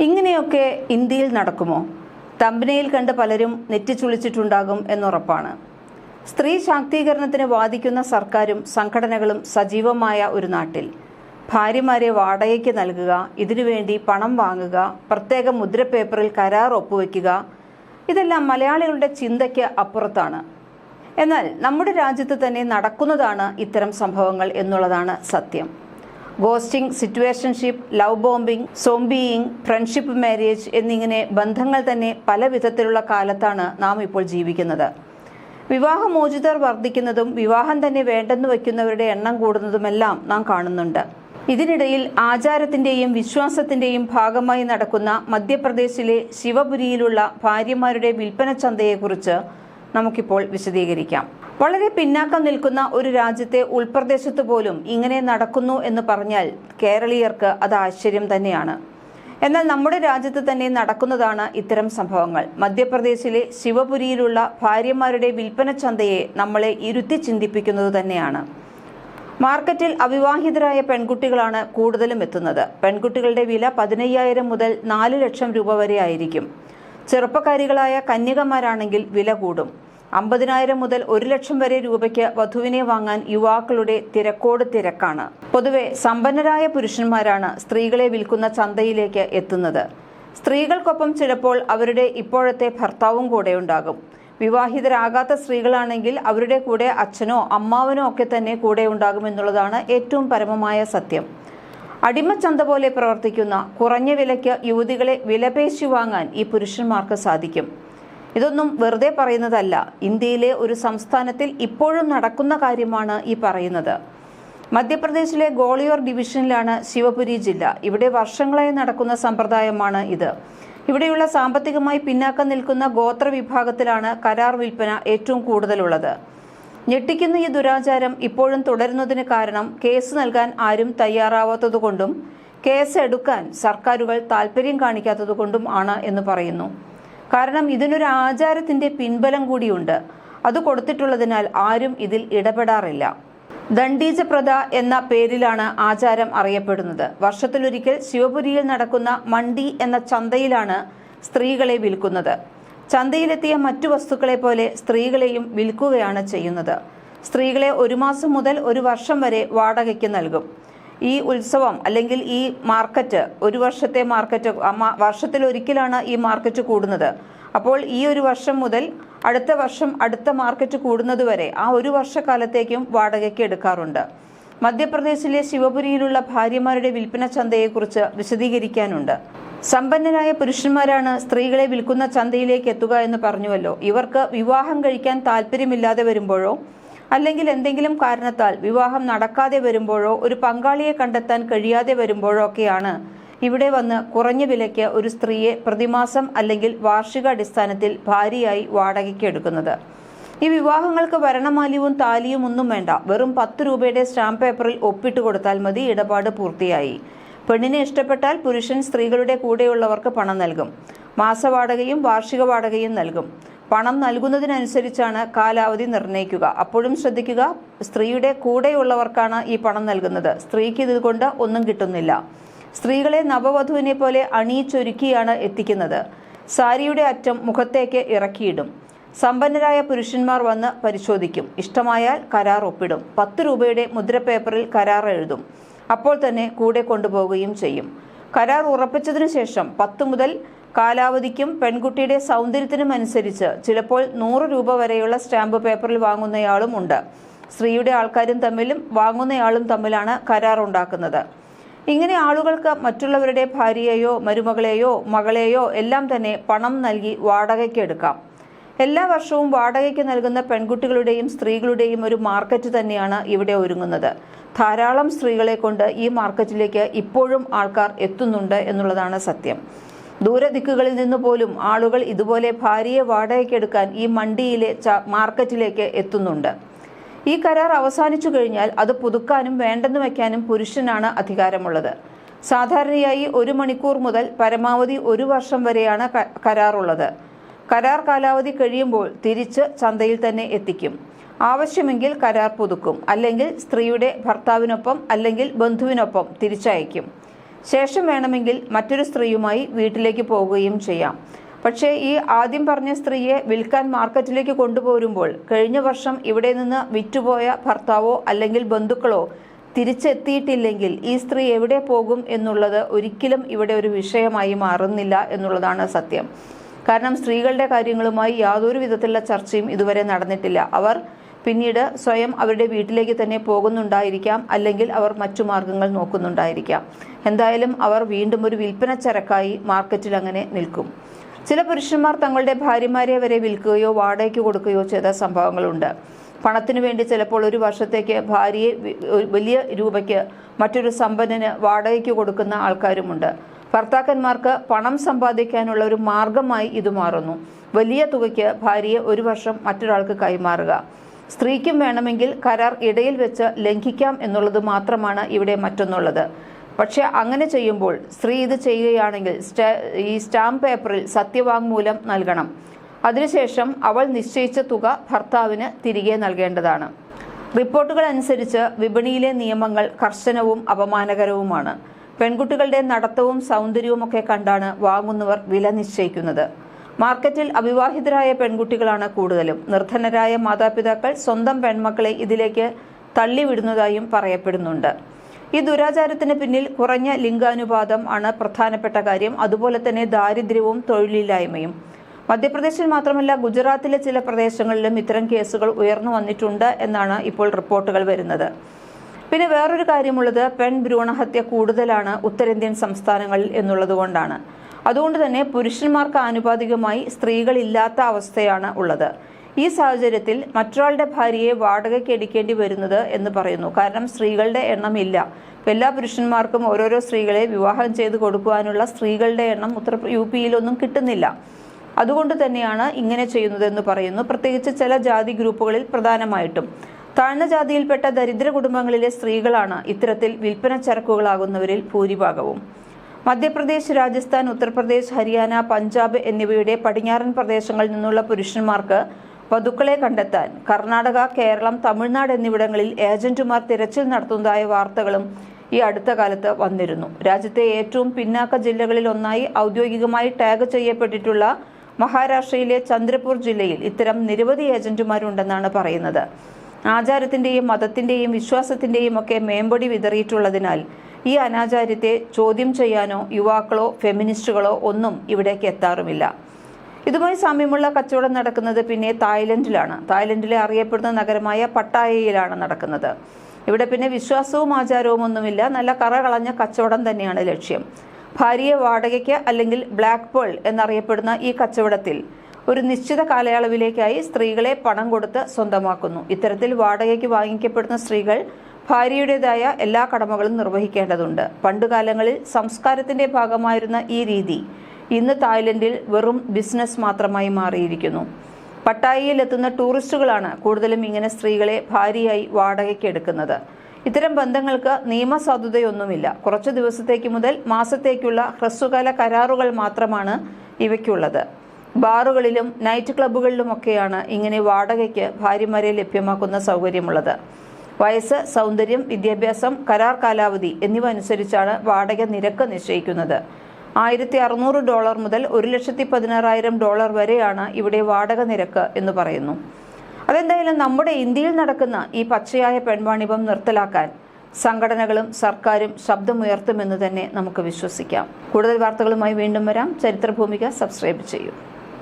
ഇങ്ങനെയൊക്കെ ഇന്ത്യയിൽ നടക്കുമോ? തമ്പനയിൽ കണ്ട് പലരും നെറ്റിച്ചുളിച്ചിട്ടുണ്ടാകും എന്നുറപ്പാണ്. സ്ത്രീ ശാക്തീകരണത്തിന് വാദിക്കുന്ന സർക്കാരും സംഘടനകളും സജീവമായ ഒരു നാട്ടിൽ ഭാര്യമാരെ വാടകയ്ക്ക് നൽകുക, ഇതിനുവേണ്ടി പണം വാങ്ങുക, പ്രത്യേക മുദ്രപേപ്പറിൽ കരാർ ഒപ്പുവെക്കുക, ഇതെല്ലാം മലയാളികളുടെ ചിന്തയ്ക്ക് അപ്പുറത്താണ്. എന്നാൽ നമ്മുടെ രാജ്യത്ത് തന്നെ നടക്കുന്നതാണ് ഇത്തരം സംഭവങ്ങൾ എന്നുള്ളതാണ് സത്യം. Ghosting, situationship, love bombing, zombieing, friendship marriage എന്നിങ്ങനെ ബന്ധങ്ങൾ തന്നെ പല വിധത്തിലുള്ള കാലത്താണ് നാം ഇപ്പോൾ ജീവിക്കുന്നത്. വിവാഹമോചിതർ വർദ്ധിക്കുന്നതും വിവാഹം തന്നെ വേണ്ടെന്ന് വയ്ക്കുന്നവരുടെ എണ്ണം കൂടുന്നതുമെല്ലാം നാം കാണുന്നുണ്ട്. ഇതിനിടയിൽ ആചാരത്തിന്റെയും വിശ്വാസത്തിന്റെയും ഭാഗമായി നടക്കുന്ന മധ്യപ്രദേശിലെ ശിവപുരിയിലുള്ള ഭാര്യമാരുടെ വിൽപ്പന ചന്തയെക്കുറിച്ച് നമുക്കിപ്പോൾ വിശദീകരിക്കാം. വളരെ പിന്നാക്കം നിൽക്കുന്ന ഒരു രാജ്യത്തെ ഉൾപ്രദേശത്ത് പോലും ഇങ്ങനെ നടക്കുന്നു എന്ന് പറഞ്ഞാൽ കേരളീയർക്ക് അത് ആശ്ചര്യം തന്നെയാണ്. എന്നാൽ നമ്മുടെ രാജ്യത്ത് തന്നെ നടക്കുന്നതാണ് ഇത്തരം സംഭവങ്ങൾ. മധ്യപ്രദേശിലെ ശിവപുരിയിലുള്ള ഭാര്യമാരുടെ വിൽപ്പന ചന്തയെ നമ്മളെ ഇരുത്തി ചിന്തിപ്പിക്കുന്നത് തന്നെയാണ്. മാർക്കറ്റിൽ അവിവാഹിതരായ പെൺകുട്ടികളാണ് കൂടുതലും എത്തുന്നത്. പെൺകുട്ടികളുടെ വില 15,000 മുതൽ 4 ലക്ഷം രൂപ വരെ ആയിരിക്കും. ചെറുപ്പക്കാരികളായ കന്യകമാരാണെങ്കിൽ വില കൂടും. 50,000 മുതൽ 1 ലക്ഷം വരെ രൂപയ്ക്ക് വധുവിനെ വാങ്ങാൻ യുവാക്കളുടെ തിരക്കോട് തിരക്കാണ്. പൊതുവെ സമ്പന്നരായ പുരുഷന്മാരാണ് സ്ത്രീകളെ വിൽക്കുന്ന ചന്തയിലേക്ക് എത്തുന്നത്. സ്ത്രീകൾക്കൊപ്പം ചിലപ്പോൾ അവരുടെ ഇപ്പോഴത്തെ ഭർത്താവും കൂടെ ഉണ്ടാകും. വിവാഹിതരാകാത്ത സ്ത്രീകളാണെങ്കിൽ അവരുടെ കൂടെ അച്ഛനോ അമ്മാവനോ ഒക്കെ തന്നെ കൂടെ ഉണ്ടാകുമെന്നുള്ളതാണ് ഏറ്റവും പരമമായ സത്യം. അടിമച്ചന്ത പോലെ പ്രവർത്തിക്കുന്ന കുറഞ്ഞ വിലയ്ക്ക് യുവതികളെ വിലപേശി വാങ്ങാൻ ഈ പുരുഷന്മാർക്ക് സാധിക്കും. ഇതൊന്നും വെറുതെ പറയുന്നതല്ല. ഇന്ത്യയിലെ ഒരു സംസ്ഥാനത്തിൽ ഇപ്പോഴും നടക്കുന്ന കാര്യമാണ് ഈ പറയുന്നത്. മധ്യപ്രദേശിലെ ഗോളിയോർ ഡിവിഷനിലാണ് ശിവപുരി ജില്ല. ഇവിടെ വർഷങ്ങളായി നടക്കുന്ന സമ്പ്രദായമാണ് ഇത്. ഇവിടെയുള്ള സാമ്പത്തികമായി പിന്നാക്കം നിൽക്കുന്ന ഗോത്ര വിഭാഗത്തിലാണ് കരാർ വിൽപ്പന ഏറ്റവും കൂടുതലുള്ളത്. ഞെട്ടിക്കുന്ന ഈ ദുരാചാരം ഇപ്പോഴും തുടരുന്നതിന് കാരണം കേസ് നൽകാൻ ആരും തയ്യാറാവാത്തതുകൊണ്ടും കേസ് എടുക്കാൻ സർക്കാരുകൾ താല്പര്യം കാണിക്കാത്തതുകൊണ്ടും ആണ് എന്ന് പറയുന്നു. കാരണം ഇതിനൊരു ആചാരത്തിന്റെ പിൻബലം കൂടിയുണ്ട്. അത് കൊടുത്തിട്ടുള്ളതിനാൽ ആരും ഇതിൽ ഇടപെടാറില്ല. ദണ്ഡീജ പ്രഥ എന്ന പേരിലാണ് ആചാരം അറിയപ്പെടുന്നത്. വർഷത്തിലൊരിക്കൽ ശിവപുരിയിൽ നടക്കുന്ന മണ്ഡി എന്ന ചന്തയിലാണ് സ്ത്രീകളെ വിൽക്കുന്നത്. ചന്തയിലെത്തിയ മറ്റു വസ്തുക്കളെ പോലെ സ്ത്രീകളെയും വിൽക്കുകയാണ് ചെയ്യുന്നത്. സ്ത്രീകളെ 1 മാസം മുതൽ 1 വർഷം വരെ വാടകയ്ക്ക് നൽകും. ഈ ഉത്സവം അല്ലെങ്കിൽ ഈ മാർക്കറ്റ്, ഒരു വർഷത്തെ മാർക്കറ്റ്, വർഷത്തിലൊരിക്കലാണ് ഈ മാർക്കറ്റ് കൂടുന്നത്. അപ്പോൾ ഈ 1 വർഷം മുതൽ അടുത്ത വർഷം അടുത്ത മാർക്കറ്റ് കൂടുന്നതുവരെ ആ 1 വർഷക്കാലത്തേക്കും വാടകയ്ക്ക് എടുക്കാറുണ്ട്. മധ്യപ്രദേശിലെ ശിവപുരിയിലുള്ള ഭാര്യമാരുടെ വിൽപ്പന ചന്തയെക്കുറിച്ച് വിശദീകരിക്കാനുണ്ട്. സമ്പന്നരായ പുരുഷന്മാരാണ് സ്ത്രീകളെ വിൽക്കുന്ന ചന്തയിലേക്ക് എത്തുക എന്ന് പറഞ്ഞുവല്ലോ. ഇവർക്ക് വിവാഹം കഴിക്കാൻ താല്പര്യമില്ലാതെ വരുമ്പോഴോ അല്ലെങ്കിൽ എന്തെങ്കിലും കാരണത്താൽ വിവാഹം നടക്കാതെ വരുമ്പോഴോ ഒരു പങ്കാളിയെ കണ്ടെത്താൻ കഴിയാതെ വരുമ്പോഴോ ഒക്കെയാണ് ഇവിടെ വന്ന് കുറഞ്ഞ വിലയ്ക്ക് ഒരു സ്ത്രീയെ പ്രതിമാസം അല്ലെങ്കിൽ വാർഷികാടിസ്ഥാനത്തിൽ ഭാര്യയായി വാടകയ്ക്ക് എടുക്കുന്നത്. ഈ വിവാഹങ്ങൾക്ക് വരണമാല്യവും താലിയും ഒന്നും വേണ്ട. വെറും 10 രൂപയുടെ സ്റ്റാമ്പ് പേപ്പറിൽ ഒപ്പിട്ട് കൊടുത്താൽ മതി, ഇടപാട് പൂർത്തിയായി. പെണ്ണിനെ ഇഷ്ടപ്പെട്ടാൽ പുരുഷൻ സ്ത്രീകളുടെ കൂടെയുള്ളവർക്ക് പണം നൽകും. മാസവാടകയും വാർഷിക വാടകയും നൽകും. പണം നൽകുന്നതിനനുസരിച്ചാണ് കാലാവധി നിർണ്ണയിക്കുക. അപ്പോഴും ശ്രദ്ധിക്കുക, സ്ത്രീയുടെ കൂടെയുള്ളവർക്കാണ് ഈ പണം നൽകുന്നത്. സ്ത്രീക്ക് ഇതുകൊണ്ട് ഒന്നും കിട്ടുന്നില്ല. സ്ത്രീകളെ നവവധുവിനെ പോലെ അണിയിച്ചൊരുക്കിയാണ് എത്തിക്കുന്നത്. സാരിയുടെ അറ്റം മുഖത്തേക്ക് ഇറക്കിയിടും. സമ്പന്നരായ പുരുഷന്മാർ വന്ന് പരിശോധിക്കും. ഇഷ്ടമായാൽ കരാർ ഒപ്പിടും. 10 രൂപയുടെ മുദ്രപേപ്പറിൽ കരാർ എഴുതും. അപ്പോൾ തന്നെ കൂടെ കൊണ്ടുപോവുകയും ചെയ്യും. കരാർ ഉറപ്പിച്ചതിനു ശേഷം 10 മുതൽ കാലാവധിക്കും പെൺകുട്ടിയുടെ സൗന്ദര്യത്തിനും അനുസരിച്ച് ചിലപ്പോൾ 100 രൂപ വരെയുള്ള സ്റ്റാമ്പ് പേപ്പറിൽ വാങ്ങുന്നയാളും ഉണ്ട്. സ്ത്രീയുടെ ആൾക്കാരും തമ്മിലും വാങ്ങുന്നയാളും തമ്മിലാണ് കരാർ ഉണ്ടാക്കുന്നത്. ഇങ്ങനെ ആളുകൾക്ക് മറ്റുള്ളവരുടെ ഭാര്യയെയോ മരുമകളെയോ മകളെയോ എല്ലാം തന്നെ പണം നൽകി വാടകയ്ക്ക് എടുക്കാം. എല്ലാ വർഷവും വാടകയ്ക്ക് നൽകുന്ന പെൺകുട്ടികളുടെയും സ്ത്രീകളുടെയും ഒരു മാർക്കറ്റ് തന്നെയാണ് ഇവിടെ ഒരുങ്ങുന്നത്. ധാരാളം സ്ത്രീകളെ കൊണ്ട് ഈ മാർക്കറ്റിലേക്ക് ഇപ്പോഴും ആൾക്കാർ എത്തുന്നുണ്ട് എന്നുള്ളതാണ് സത്യം. ദൂരദിക്കുകളിൽ നിന്ന് പോലും ആളുകൾ ഇതുപോലെ ഭാര്യയെ വാടകയ്ക്കെടുക്കാൻ ഈ മണ്ഡിയിലെ മാർക്കറ്റിലേക്ക് എത്തുന്നുണ്ട്. ഈ കരാർ അവസാനിച്ചു കഴിഞ്ഞാൽ അത് പുതുക്കാനും വേണ്ടെന്ന് വയ്ക്കാനും പുരുഷനാണ് അധികാരമുള്ളത്. സാധാരണയായി 1 മണിക്കൂർ മുതൽ പരമാവധി 1 വർഷം വരെയാണ് കരാറുള്ളത്. കരാർ കാലാവധി കഴിയുമ്പോൾ തിരിച്ച് ചന്തയിൽ തന്നെ എത്തിക്കും. ആവശ്യമെങ്കിൽ കരാർ പുതുക്കും, അല്ലെങ്കിൽ സ്ത്രീയുടെ ഭർത്താവിനൊപ്പം അല്ലെങ്കിൽ ബന്ധുവിനൊപ്പം തിരിച്ചയക്കും. ശേഷം വേണമെങ്കിൽ മറ്റൊരു സ്ത്രീയുമായി വീട്ടിലേക്ക് പോകുകയും ചെയ്യാം. പക്ഷേ ഈ ആദ്യം പറഞ്ഞ സ്ത്രീയെ വിൽക്കാൻ മാർക്കറ്റിലേക്ക് കൊണ്ടുപോരുമ്പോൾ കഴിഞ്ഞ വർഷം ഇവിടെ നിന്ന് വിറ്റുപോയ ഭർത്താവോ അല്ലെങ്കിൽ ബന്ധുക്കളോ തിരിച്ചെത്തിയിട്ടില്ലെങ്കിൽ ഈ സ്ത്രീ എവിടെ പോകും എന്നുള്ളത് ഒരിക്കലും ഇവിടെ ഒരു വിഷയമായി മാറുന്നില്ല എന്നുള്ളതാണ് സത്യം. കാരണം സ്ത്രീകളുടെ കാര്യങ്ങളുമായി യാതൊരു വിധത്തിലുള്ള ചർച്ചയും ഇതുവരെ നടന്നിട്ടില്ല. അവർ പിന്നീട് സ്വയം അവരുടെ വീട്ടിലേക്ക് തന്നെ പോകുന്നുണ്ടായിരിക്കാം, അല്ലെങ്കിൽ അവർ മറ്റു മാർഗങ്ങൾ നോക്കുന്നുണ്ടായിരിക്കാം. എന്തായാലും അവർ വീണ്ടും ഒരു വിൽപ്പന ചരക്കായി മാർക്കറ്റിൽ അങ്ങനെ നിൽക്കും. ചില പുരുഷന്മാർ തങ്ങളുടെ ഭാര്യമാരെ വരെ വിൽക്കുകയോ വാടകയ്ക്ക് കൊടുക്കുകയോ ചെയ്ത സംഭവങ്ങളുണ്ട്. പണത്തിനു വേണ്ടി ചിലപ്പോൾ ഒരു വർഷത്തേക്ക് ഭാര്യയെ വലിയ രൂപയ്ക്ക് മറ്റൊരു സമ്പന്നന് വാടകയ്ക്ക് കൊടുക്കുന്ന ആൾക്കാരുമുണ്ട്. ഭർത്താക്കന്മാർക്ക് പണം സമ്പാദിക്കാനുള്ള ഒരു മാർഗമായി ഇത് മാറുന്നു. വലിയ തുകയ്ക്ക് ഭാര്യയെ ഒരു വർഷം മറ്റൊരാൾക്ക് കൈമാറുക. സ്ത്രീക്കും വേണമെങ്കിൽ കരാർ ഇടയിൽ വെച്ച് ലംഘിക്കാം എന്നുള്ളത് മാത്രമാണ് ഇവിടെ മറ്റൊന്നുള്ളത്. പക്ഷെ അങ്ങനെ ചെയ്യുമ്പോൾ സ്ത്രീ ഇത് ചെയ്യുകയാണെങ്കിൽ ഈ സ്റ്റാമ്പ് പേപ്പറിൽ സത്യവാങ്മൂലം നൽകണം. അതിനുശേഷം അവൾ നിശ്ചയിച്ച തുക ഭർത്താവിന് തിരികെ നൽകേണ്ടതാണ്. റിപ്പോർട്ടുകൾ അനുസരിച്ച് വിപണിയിലെ നിയമങ്ങൾ കർശനവും അപമാനകരവുമാണ്. പെൺകുട്ടികളുടെ നടത്തവും സൗന്ദര്യവും ഒക്കെ കണ്ടാണ് വാങ്ങുന്നവർ വില നിശ്ചയിക്കുന്നത്. മാർക്കറ്റിൽ അവിവാഹിതരായ പെൺകുട്ടികളാണ് കൂടുതലും. നിർധനരായ മാതാപിതാക്കൾ സ്വന്തം പെൺമക്കളെ ഇതിലേക്ക് തള്ളിവിടുന്നതായും പറയപ്പെടുന്നുണ്ട്. ഈ ദുരാചാരത്തിന് പിന്നിൽ കുറഞ്ഞ ലിംഗാനുപാതം ആണ് പ്രധാനപ്പെട്ട കാര്യം. അതുപോലെ തന്നെ ദാരിദ്ര്യവും തൊഴിലില്ലായ്മയും. മധ്യപ്രദേശിൽ മാത്രമല്ല, ഗുജറാത്തിലെ ചില പ്രദേശങ്ങളിലും ഇത്തരം കേസുകൾ ഉയർന്നു വന്നിട്ടുണ്ട് എന്നാണ് ഇപ്പോൾ റിപ്പോർട്ടുകൾ വരുന്നത്. പിന്നെ വേറൊരു കാര്യമുള്ളത്, പെൺ ഭ്രൂണഹത്യ കൂടുതലാണ് ഉത്തരേന്ത്യൻ സംസ്ഥാനങ്ങളിൽ എന്നുള്ളത് കൊണ്ടാണ്. അതുകൊണ്ട് തന്നെ പുരുഷന്മാർക്ക് ആനുപാതികമായി സ്ത്രീകളില്ലാത്ത അവസ്ഥയാണ് ഉള്ളത്. ഈ സാഹചര്യത്തിൽ മറ്റൊരാളുടെ ഭാര്യയെ വാടകയ്ക്ക് എടുക്കേണ്ടി വരുന്നത് എന്ന് പറയുന്നു. കാരണം സ്ത്രീകളുടെ എണ്ണം ഇല്ല. എല്ലാ പുരുഷന്മാർക്കും ഓരോരോ സ്ത്രീകളെ വിവാഹം ചെയ്ത് കൊടുക്കുവാനുള്ള സ്ത്രീകളുടെ എണ്ണം UP-യിലൊന്നും കിട്ടുന്നില്ല. അതുകൊണ്ട് തന്നെയാണ് ഇങ്ങനെ ചെയ്യുന്നതെന്ന് പറയുന്നു. പ്രത്യേകിച്ച് ചില ജാതി ഗ്രൂപ്പുകളിൽ പ്രധാനമായിട്ടും താഴ്ന്ന ജാതിയിൽപ്പെട്ട ദരിദ്ര കുടുംബങ്ങളിലെ സ്ത്രീകളാണ് ഇത്തരത്തിൽ വിൽപ്പന ചരക്കുകളാകുന്നവരിൽ ഭൂരിഭാഗവും. മധ്യപ്രദേശ്, രാജസ്ഥാൻ, ഉത്തർപ്രദേശ്, ഹരിയാന, പഞ്ചാബ് എന്നിവയുടെ പടിഞ്ഞാറൻ പ്രദേശങ്ങളിൽ നിന്നുള്ള പുരുഷന്മാർക്ക് വധുക്കളെ കണ്ടെത്താൻ കർണാടക, കേരളം, തമിഴ്നാട് എന്നിവിടങ്ങളിൽ ഏജന്റുമാർ തിരച്ചിൽ നടത്തുന്നതായ വാർത്തകളും ഈ അടുത്ത കാലത്ത് വന്നിരുന്നു. രാജ്യത്തെ ഏറ്റവും പിന്നാക്ക ജില്ലകളിൽ ഒന്നായി ഔദ്യോഗികമായി ടാഗ് ചെയ്യപ്പെട്ടിട്ടുള്ള മഹാരാഷ്ട്രയിലെ ചന്ദ്രപൂർ ജില്ലയിൽ ഇത്തരം നിരവധി ഏജന്റുമാരുണ്ടെന്നാണ് പറയുന്നത്. ആചാരത്തിന്റെയും മതത്തിന്റെയും വിശ്വാസത്തിന്റെയും ഒക്കെ മേമ്പൊടി വിതറിയിട്ടുള്ളതിനാൽ ഈ അനാചാര്യത്തെ ചോദ്യം ചെയ്യാനോ യുവാക്കളോ ഫെമിനിസ്റ്റുകളോ ഒന്നും ഇവിടേക്ക് എത്താറുമില്ല. ഇതുമായി സാമ്യമുള്ള കച്ചവടം നടക്കുന്നത് പിന്നെ തായ്ലൻഡിലാണ്. തായ്ലൻഡിലെ അറിയപ്പെടുന്ന നഗരമായ പട്ടായയിലാണ് നടക്കുന്നത്. ഇവിടെ പിന്നെ വിശ്വാസവും ആചാരവും ഒന്നുമില്ല. നല്ല കറകളഞ്ഞ കച്ചവടം തന്നെയാണ് ലക്ഷ്യം. ഭാര്യയെ വാടകയ്ക്ക് അല്ലെങ്കിൽ ബ്ലാക്ക് പേൾ എന്നറിയപ്പെടുന്ന ഈ കച്ചവടത്തിൽ ഒരു നിശ്ചിത കാലയളവിലേക്കായി സ്ത്രീകളെ പണം കൊടുത്ത് സ്വന്തമാക്കുന്നു. ഇത്തരത്തിൽ വാടകയ്ക്ക് വാങ്ങിക്കപ്പെടുന്ന സ്ത്രീകൾ ഭാര്യയുടേതായ എല്ലാ കടമകളും നിർവഹിക്കേണ്ടതുണ്ട്. പണ്ടുകാലങ്ങളിൽ സംസ്കാരത്തിന്റെ ഭാഗമായിരുന്ന ഈ രീതി ഇന്ന് തായ്ലൻഡിൽ വെറും ബിസിനസ് മാത്രമായി മാറിയിരിക്കുന്നു. പട്ടായയിൽ എത്തുന്ന ടൂറിസ്റ്റുകളാണ് കൂടുതലും ഇങ്ങനെ സ്ത്രീകളെ ഭാര്യയായി വാടകയ്ക്ക് എടുക്കുന്നത്. ഇത്തരം ബന്ധങ്ങൾക്ക് നിയമസാധുതയൊന്നുമില്ല. കുറച്ചു ദിവസത്തേക്ക് മുതൽ മാസത്തേക്കുള്ള ഹ്രസ്വകാല കരാറുകൾ മാത്രമാണ് ഇവയ്ക്കുള്ളത്. ബാറുകളിലും നൈറ്റ് ക്ലബ്ബുകളിലുമൊക്കെയാണ് ഇങ്ങനെ വാടകയ്ക്ക് ഭാര്യമാരെ ലഭ്യമാക്കുന്ന സൗകര്യമുള്ളത്. വയസ്സ്, സൗന്ദര്യം, വിദ്യാഭ്യാസം, കരാർ കാലാവധി എന്നിവ അനുസരിച്ചാണ് വാടക നിരക്ക് നിശ്ചയിക്കുന്നത്. $1,600 മുതൽ $1,16,000 വരെയാണ് ഇവിടെ വാടക നിരക്ക് എന്ന് പറയുന്നു. അതെന്തായാലും നമ്മുടെ ഇന്ത്യയിൽ നടക്കുന്ന ഈ പച്ചയായ പെൺവാണിഭം നിർത്തലാക്കാൻ സംഘടനകളും സർക്കാരും ശബ്ദമുയർത്തുമെന്ന് തന്നെ നമുക്ക് വിശ്വസിക്കാം. കൂടുതൽ വാർത്തകളുമായി വീണ്ടും വരാം. ചരിത്രഭൂമിക സബ്സ്ക്രൈബ് ചെയ്യൂ.